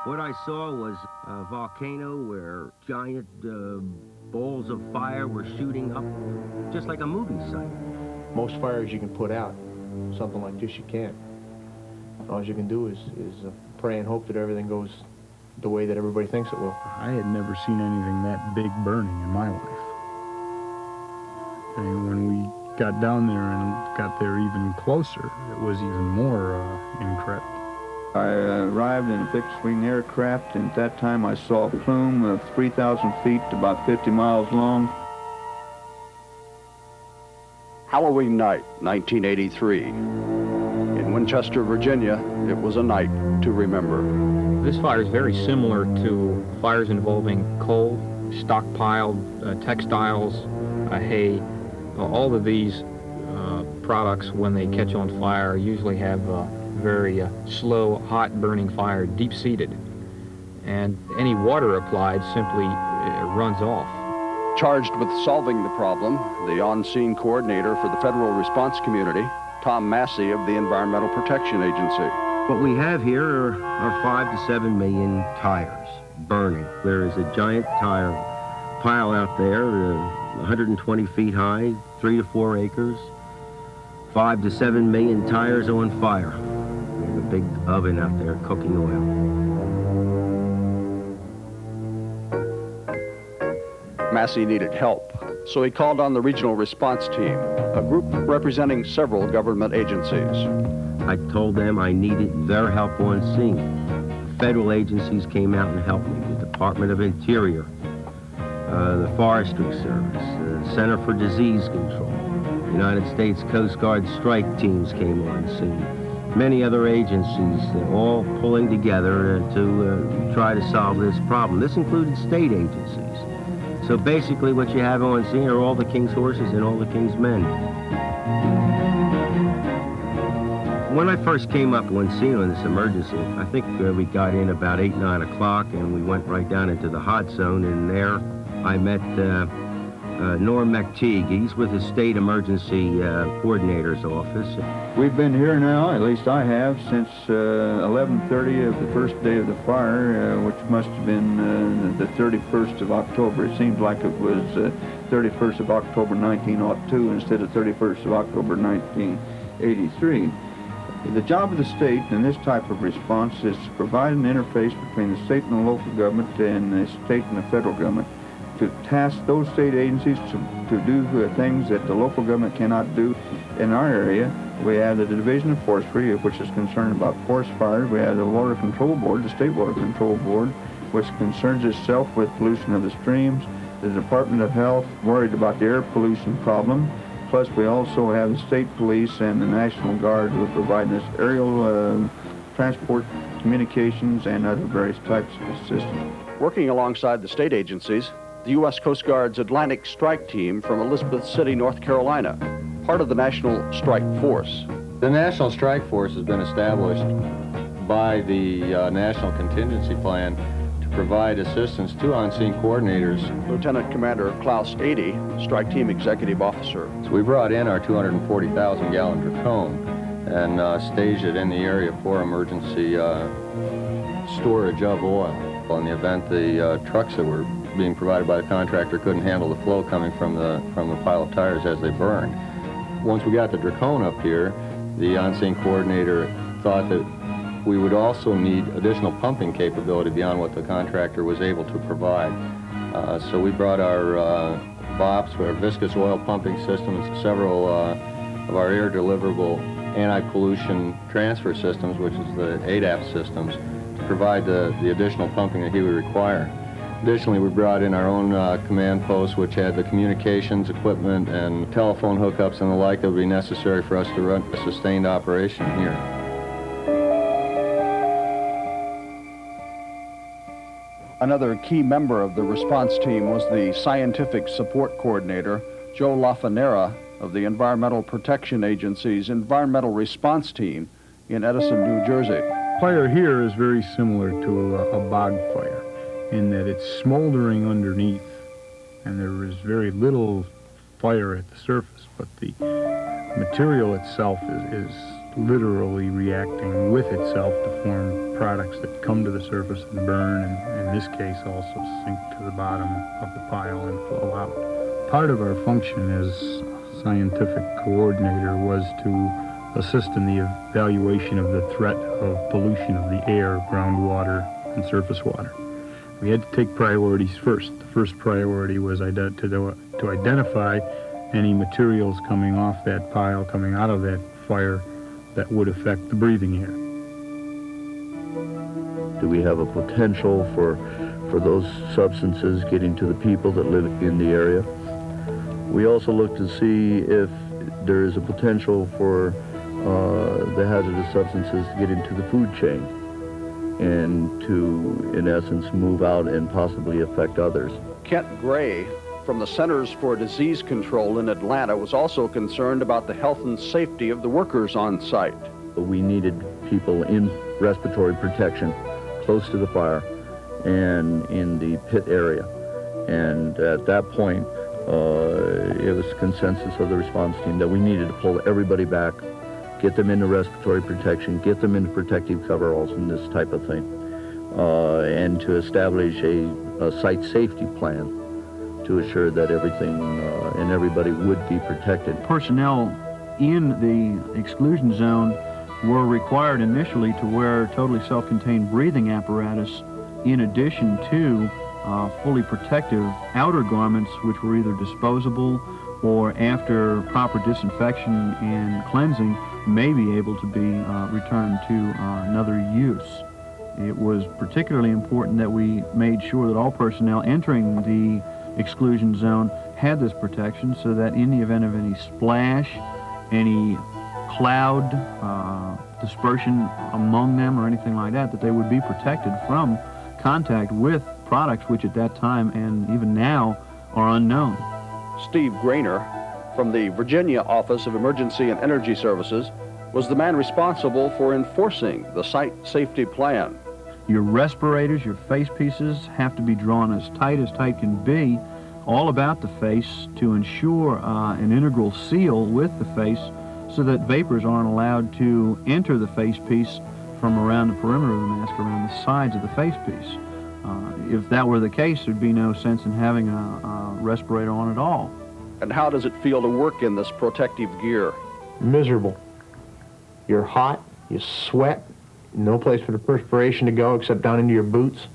What I saw was a volcano where giant balls of fire were shooting up, just like a movie site. Most fires you can put out, something like this you can't. All you can do is pray and hope that everything goes the way that everybody thinks it will. I had never seen anything that big burning in my life. And when we got down there and got there even closer, it was even more incredible. I arrived in a fixed-wing aircraft, and at that time I saw a plume of 3,000 feet, about 50 miles long. Halloween night, 1983. In Winchester, Virginia, it was a night to remember. This fire is very similar to fires involving coal, stockpiled textiles, hay. All of these products, when they catch on fire, usually have very slow, hot burning fire, deep-seated. And any water applied simply runs off. Charged with solving the problem, the on-scene coordinator for the federal response community, Tom Massey of the Environmental Protection Agency. What we have here are 5 to 7 million tires burning. There is a giant tire pile out there, 120 feet high, 3 to 4 acres. 5 to 7 million tires on fire. There's a big oven out there cooking oil. Massey needed help, so he called on the regional response team, a group representing several government agencies. I told them I needed their help on scene. Federal agencies came out and helped me. The Department of Interior, the Forestry Service, the Center for Disease Control, United States Coast Guard strike teams came on scene. Many other agencies, all pulling together to try to solve this problem. This included state agencies. So basically what you have on scene are all the king's horses and all the king's men. When I first came up on scene on this emergency, I think we got in about 8, 9 o'clock, and we went right down into the hot zone, and there I met Norm McTeague. He's with the State Emergency Coordinator's office. We've been here now, at least I have, since 11:30 of the first day of the fire, which must have been the 31st of October. It seems like it was 31st of October 1902 instead of 31st of October 1983. The job of the state in this type of response is to provide an interface between the state and the local government and the state and the federal government, to task those state agencies to do things that the local government cannot do. In our area, we have the Division of Forestry, which is concerned about forest fires. We have the Water Control Board, the State Water Control Board, which concerns itself with pollution of the streams. The Department of Health, worried about the air pollution problem. Plus, we also have the state police and the National Guard who are providing us aerial transport, communications, and other various types of systems. Working alongside the state agencies, the U.S. Coast Guard's Atlantic Strike Team from Elizabeth City, North Carolina, part of the National Strike Force. The National Strike Force has been established by the National Contingency Plan to provide assistance to on-scene coordinators. Lieutenant Commander Klaus Adey, Strike Team Executive Officer. So we brought in our 240,000-gallon Dracone and staged it in the area for emergency storage of oil. In the event the trucks that were being provided by the contractor couldn't handle the flow coming from the pile of tires as they burned. Once we got the Dracone up here, the on-scene coordinator thought that we would also need additional pumping capability beyond what the contractor was able to provide. So we brought our VOPs, our viscous oil pumping systems, several of our air deliverable anti-pollution transfer systems, which is the ADAP systems, to provide the additional pumping that he would require. Additionally, we brought in our own command post, which had the communications equipment and telephone hookups and the like that would be necessary for us to run a sustained operation here. Another key member of the response team was the Scientific Support Coordinator, Joe LaFanera of the Environmental Protection Agency's Environmental Response Team in Edison, New Jersey. Fire here is very similar to a bog fire, in that it's smoldering underneath, and there is very little fire at the surface, but the material itself is literally reacting with itself to form products that come to the surface and burn, and in this case also sink to the bottom of the pile and flow out. Part of our function as scientific coordinator was to assist in the evaluation of the threat of pollution of the air, groundwater, and surface water. We had to take priorities first. The first priority was to identify any materials coming off that pile, coming out of that fire, that would affect the breathing air. Do we have a potential for those substances getting to the people that live in the area? We also look to see if there is a potential for the hazardous substances to get into the food chain and to, in essence, move out and possibly affect others. Kent Gray from the Centers for Disease Control in Atlanta was also concerned about the health and safety of the workers on site. We needed people in respiratory protection close to the fire and in the pit area. And at that point, it was consensus of the response team that we needed to pull everybody back, get them into respiratory protection, get them into protective coveralls and this type of thing, and to establish a site safety plan to assure that everything and everybody would be protected. Personnel in the exclusion zone were required initially to wear totally self-contained breathing apparatus in addition to fully protective outer garments, which were either disposable or after proper disinfection and cleansing may be able to be returned to another use. It was particularly important that we made sure that all personnel entering the exclusion zone had this protection so that in the event of any splash, any cloud dispersion among them or anything like that, that they would be protected from contact with products which at that time and even now are unknown. Steve Grainer from the Virginia Office of Emergency and Energy Services was the man responsible for enforcing the site safety plan. Your respirators, your face pieces have to be drawn as tight can be, all about the face to ensure an integral seal with the face so that vapors aren't allowed to enter the face piece from around the perimeter of the mask, around the sides of the face piece. If that were the case, there'd be no sense in having a respirator on at all. And how does it feel to work in this protective gear? Miserable. You're hot, you sweat, no place for the perspiration to go except down into your boots.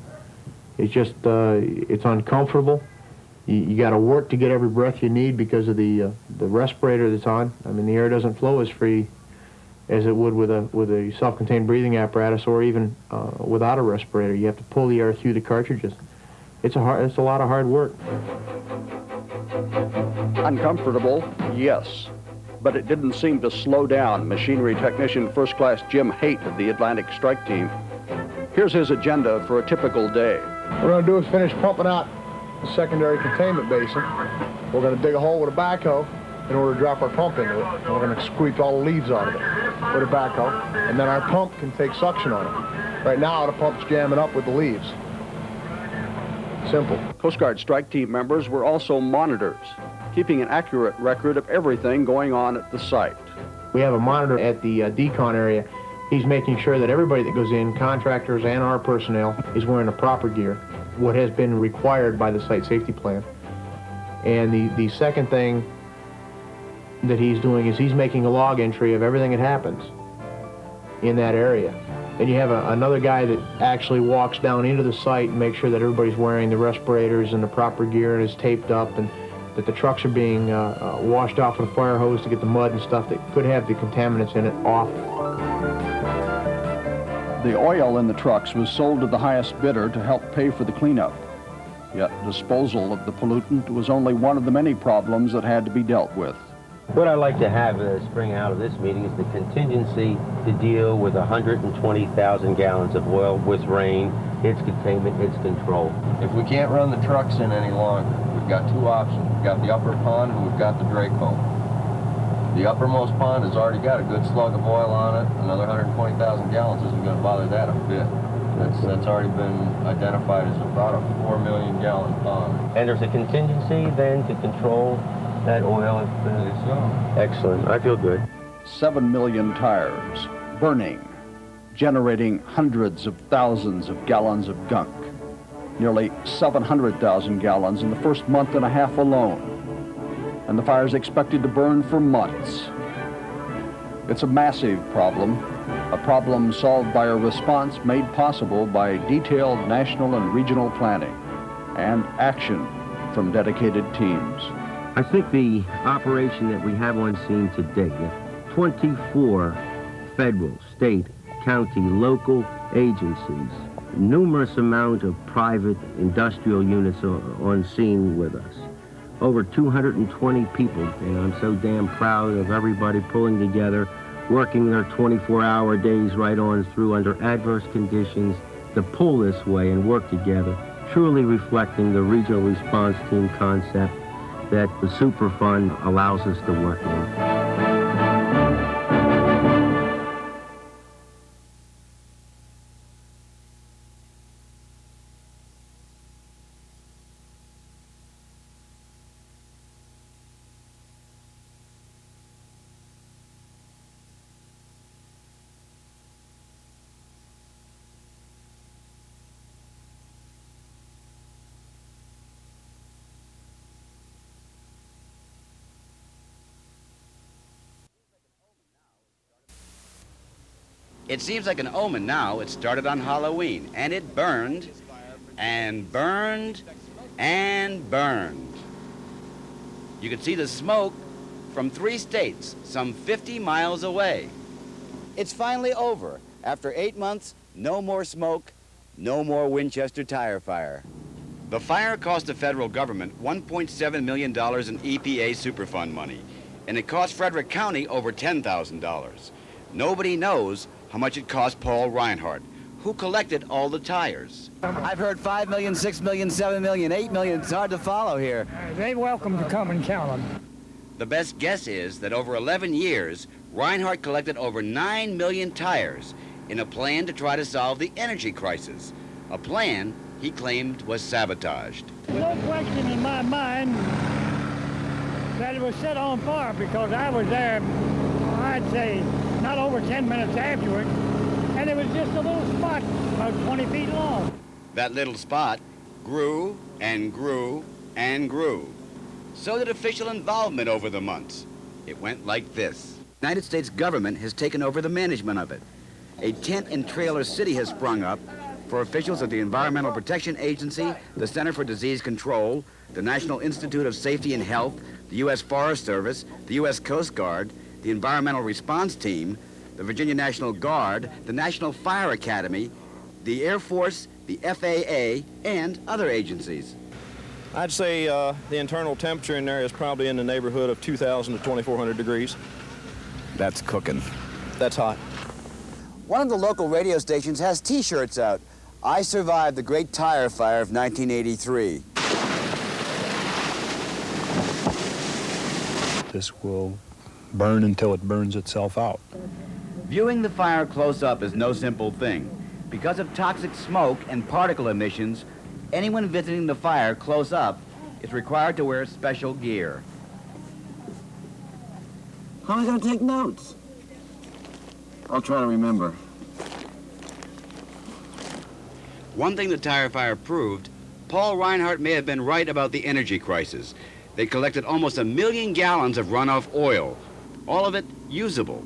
It's just, it's uncomfortable. You got to work to get every breath you need because of the respirator that's on. I mean, the air doesn't flow as free as it would with a self-contained breathing apparatus or even without a respirator. You have to pull the air through the cartridges. It's a lot of hard work. Uncomfortable, yes, but it didn't seem to slow down machinery technician first class Jim Haight of the Atlantic Strike Team. Here's his agenda for a typical day. What we're going to do is finish pumping out the secondary containment basin. We're going to dig a hole with a backhoe in order to drop our pump into it. And we're going to squeeze all the leaves out of it with a backhoe. And then our pump can take suction on it. Right now, the pump's jamming up with the leaves. Simple. Coast Guard Strike Team members were also monitors, keeping an accurate record of everything going on at the site. We have a monitor at the decon area. He's making sure that everybody that goes in, contractors and our personnel, is wearing the proper gear, what has been required by the site safety plan. And the second thing that he's doing is he's making a log entry of everything that happens in that area. And you have another guy that actually walks down into the site and makes sure that everybody's wearing the respirators and the proper gear and is taped up, and that the trucks are being washed off with a fire hose to get the mud and stuff that could have the contaminants in it off. The oil in the trucks was sold to the highest bidder to help pay for the cleanup. Yet disposal of the pollutant was only one of the many problems that had to be dealt with. What I'd like to have spring out of this meeting is the contingency to deal with 120,000 gallons of oil with rain, its containment, its control. If we can't run the trucks in any longer, we've got two options. We've got the upper pond and we've got the Draco. The uppermost pond has already got a good slug of oil on it. Another 120,000 gallons isn't going to bother that a bit. That's already been identified as about a 4 million gallon pond. And there's a contingency then to control that oil. So. Excellent. I feel good. 7 million tires, burning, generating hundreds of thousands of gallons of gunk, nearly 700,000 gallons in the first month and a half alone. And the fire is expected to burn for months. It's a massive problem, a problem solved by a response made possible by detailed national and regional planning and action from dedicated teams. I think the operation that we have on scene today, 24 federal, state, county, local agencies, numerous amount of private industrial units on scene with us. Over 220 people, and I'm so damn proud of everybody pulling together, working their 24-hour days right on through under adverse conditions to pull this way and work together, truly reflecting the regional response team concept that the Superfund allows us to work in. It seems like an omen now. It started on Halloween, and it burned, and burned, and burned. You could see the smoke from 3 states, some 50 miles away. It's finally over. After 8 months, no more smoke, no more Winchester tire fire. The fire cost the federal government $1.7 million in EPA Superfund money, and it cost Frederick County over $10,000. Nobody knows how much it cost Paul Reinhardt, who collected all the tires. I've heard 5 million, 6 million, 7 million, 8 million. It's hard to follow here. They're welcome to come and count them. The best guess is that over 11 years, Reinhardt collected over 9 million tires in a plan to try to solve the energy crisis, a plan he claimed was sabotaged. No question in my mind that it was set on fire because I was there, I'd say, not over 10 minutes afterward, and it was just a little spot about 20 feet long. That little spot grew and grew and grew. So did official involvement over the months. It went like this. The United States government has taken over the management of it. A tent and trailer city has sprung up for officials of the Environmental Protection Agency, the Center for Disease Control, the National Institute of Safety and Health, the U.S. Forest Service, the U.S. Coast Guard, the Environmental Response Team, the Virginia National Guard, the National Fire Academy, the Air Force, the FAA, and other agencies. I'd say the internal temperature in there is probably in the neighborhood of 2,000 to 2,400 degrees. That's cooking. That's hot. One of the local radio stations has T-shirts out. I survived the Great Tire Fire of 1983. This will burn until it burns itself out. Viewing the fire close up is no simple thing. Because of toxic smoke and particle emissions, anyone visiting the fire close up is required to wear special gear. How am I going to take notes? I'll try to remember. One thing the tire fire proved, Paul Reinhardt may have been right about the energy crisis. They collected almost 1 million gallons of runoff oil, all of it usable.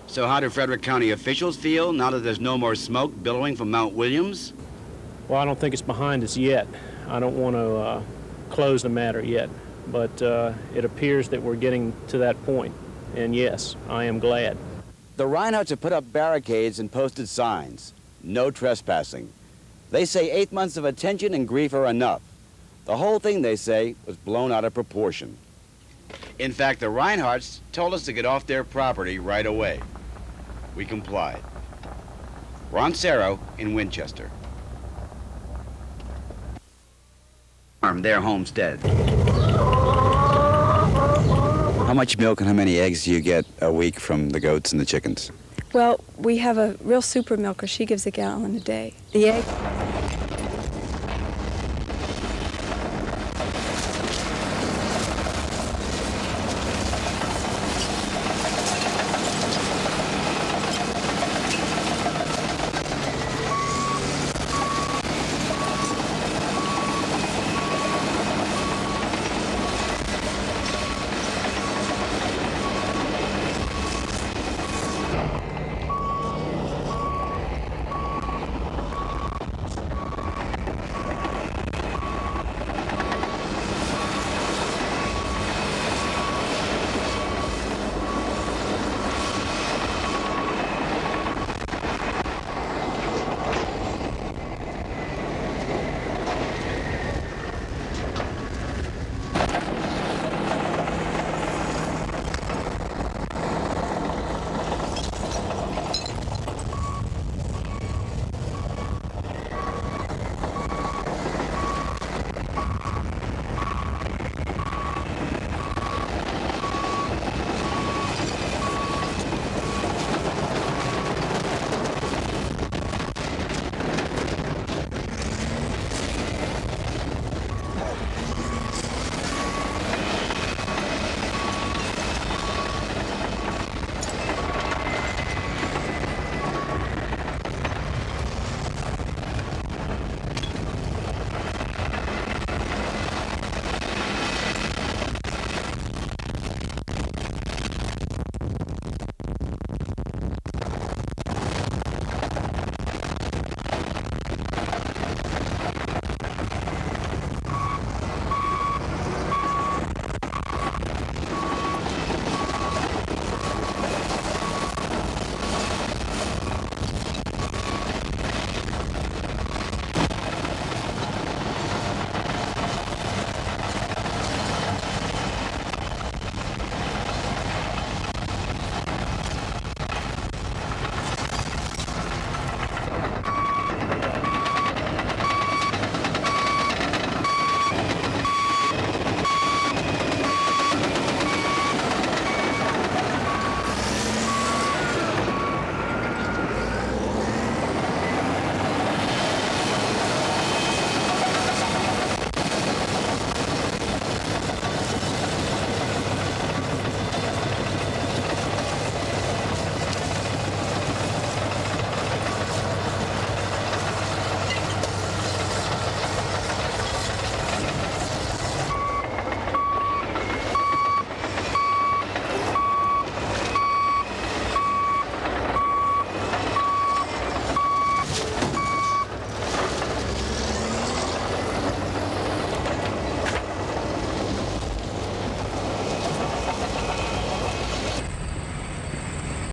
So how do Frederick County officials feel now that there's no more smoke billowing from Mount Williams? Well, I don't think it's behind us yet. I don't want to close the matter yet, but it appears that we're getting to that point. And yes, I am glad. The Reinhardts have put up barricades and posted signs. No trespassing. They say 8 months of attention and grief are enough. The whole thing, they say, was blown out of proportion. In fact, the Reinhardts told us to get off their property right away. We complied. Ron Serro in Winchester. Their homestead. How much milk and how many eggs do you get a week from the goats and the chickens? Well, we have a real super milker. She gives a gallon a day. The egg